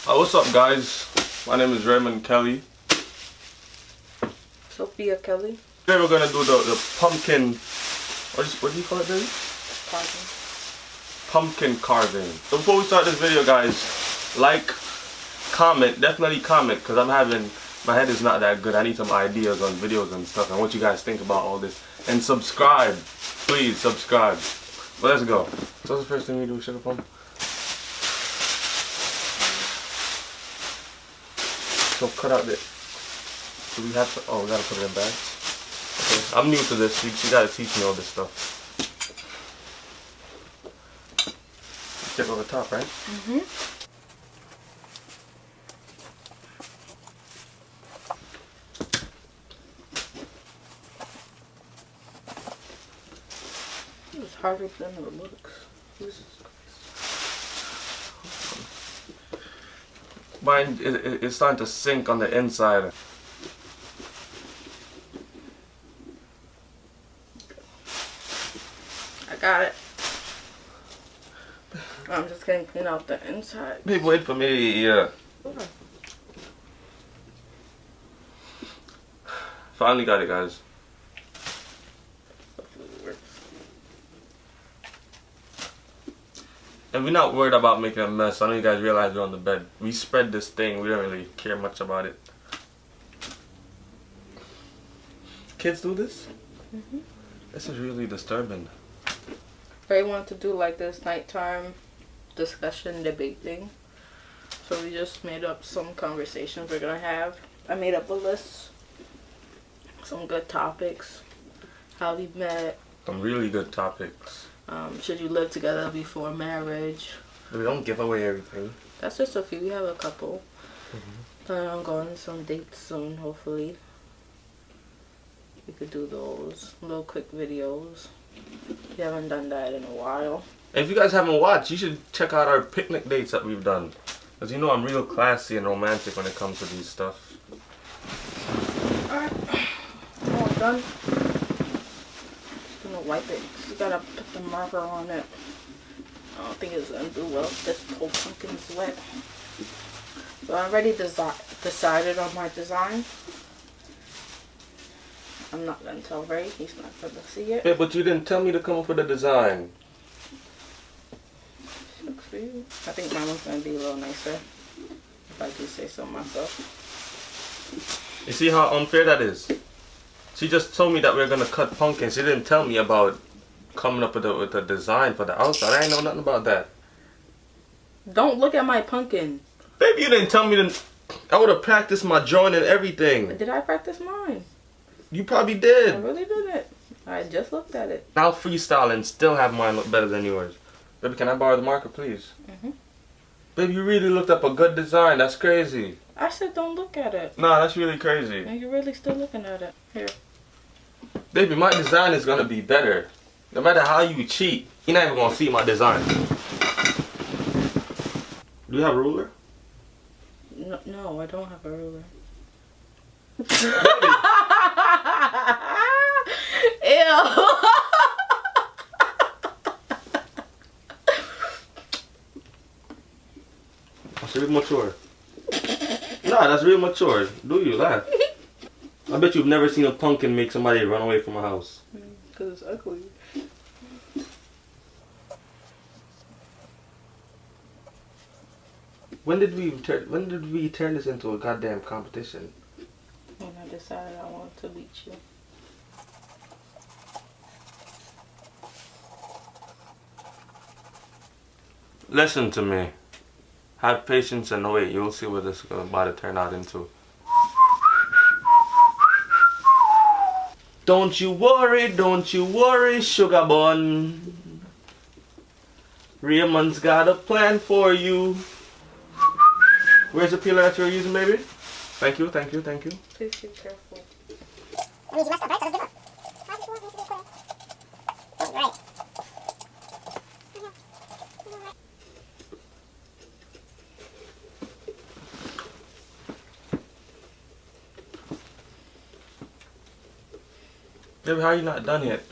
What's up, guys? My name is Raymond Kelly. Sophia Kelly. Today we're gonna do the pumpkin. What do you call it, baby? Carving. Pumpkin carving. So before we start this video, guys, like, comment, definitely comment, because my head is not that good. I need some ideas on videos and stuff and what you guys think about all this. And subscribe, please subscribe. But let's go. So what's the first thing we do, sugar plum? So cut out the. Do we have to? Oh, we gotta put it in bags. Okay, I'm new to this. She gotta teach me all this stuff. Check over the top, right? Mm-hmm. It's harder than it looks. Jesus Christ. Mine, it's starting to sink on the inside. I got it. I'm just gonna clean out the inside. Babe, wait for me, yeah. Okay. Finally got it, guys. Hopefully it works. And we're not worried about making a mess. I know you guys realize we're on the bed. We spread this thing. We don't really care much about it. Kids do this? Mm-hmm. This is really disturbing. Ray wanted to do like this nighttime discussion debate thing. So we just made up some conversations we're gonna have. I made up a list. Some good topics. How we met. Some really good topics. Should you live together before marriage? We don't give away everything. That's just a few. We have a couple. Planning on going on some dates soon, hopefully. We could do those little quick videos. We haven't done that in a while. If you guys haven't watched, you should check out our picnic dates that we've done. Because you know I'm real classy and romantic when it comes to these stuff. Alright. All done. Just gonna wipe it. You gotta put the marker on it. I don't think it's gonna do well. This whole pumpkin's wet. So I already decided on my design. I'm not gonna tell Ray. He's not gonna see it. Yeah, but you didn't tell me to come up with a design. Looks for you. I think mine was gonna be a little nicer, if I do say so myself. You see how unfair that is? She just told me that we are gonna cut pumpkins. She didn't tell me about coming up with a design for the outside. I ain't know nothing about that. Don't look at my pumpkin. Baby, you didn't tell me to. I would have practiced my drawing and everything. Did I practice mine? You probably I did. really didn't. I just looked at it. I'll freestyle and still have mine look better than yours. Baby, can I borrow the marker, please? Mm-hmm. Baby, you really looked up a good design. That's crazy. I said don't look at it. Nah, that's really crazy. And you're really still looking at it. Here. Baby, my design is gonna be better. No matter how you cheat, you're not even gonna see my design. Do you have a ruler? No, I don't have a ruler. Ew. That's real mature. Nah, that's real mature. Do you laugh? I bet you've never seen a pumpkin make somebody run away from a house. Because it's ugly. When did we turn this into a goddamn competition? When I decided I wanted to beat you. Listen to me. Have patience and wait. You'll see what this is about to turn out into. Don't you worry, sugar bun. Raymond's got a plan for you. Where's the peeler that you're using, baby? Thank you. Please be careful. Baby, how are you not done yet?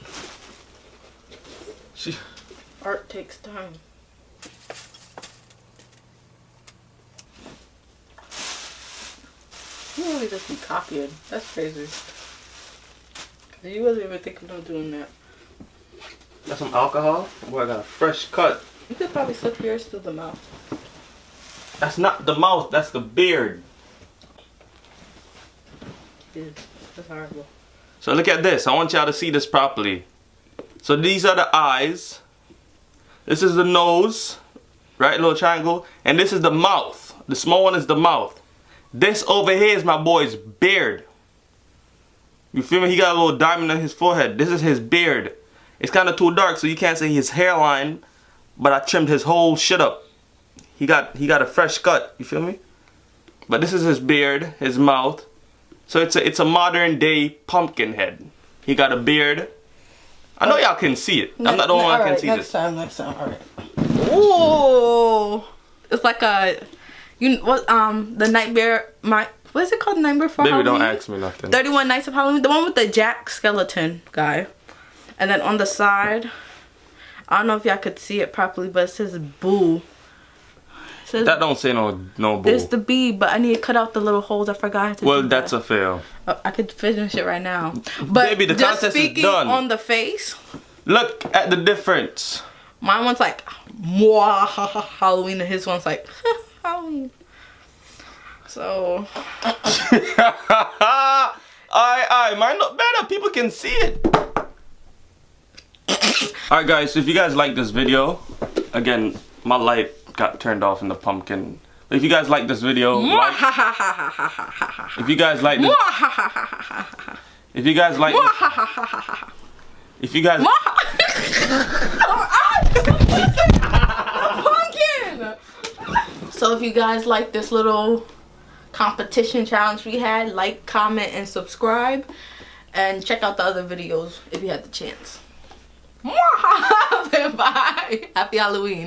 Art takes time. You really just be copying. That's crazy. You wasn't even thinking of doing that. Got some alcohol? Boy, I got a fresh cut. You could probably slip yours through the mouth. That's not the mouth, that's the beard. Yeah, that's horrible. So look at this. I want y'all to see this properly. So these are the eyes. This is the nose. Right, little triangle. And this is the mouth. The small one is the mouth. This over here is my boy's beard. You feel me? He got a little diamond on his forehead. This is his beard. It's kind of too dark, so you can't see his hairline. But I trimmed his whole shit up. He got a fresh cut. You feel me? But this is his beard, his mouth. So it's a modern day pumpkin head. He got a beard. I know y'all can see it. I'm not the only one that can see this. Next time, alright. Ooh, it's like a, the nightmare, what is it called? Nightmare for Halloween? Baby, don't ask me nothing. 31 Nights of Halloween, the one with the Jack Skeleton guy. And then on the side, I don't know if y'all could see it properly, but it says boo. It says, that don't say no boo. There's the B, but I need to cut out the little holes. I forgot to well, do that's that. a fail. Oh, I could finish it right now. But baby, the just contest speaking is done. on the face. Look at the difference. My one's like, mwah, ha, ha, Halloween, and his one's like, Halloween. So. Alright, mine look better. People can see it. Alright, guys, so if you guys like this video, again, my light got turned off in the pumpkin. But if you guys like this video, like, if you guys like this, if you guys like this, if you guys pumpkin. So if you guys like this little competition challenge we had, like, comment, and subscribe, and check out the other videos if you had the chance. Bye. Happy Halloween.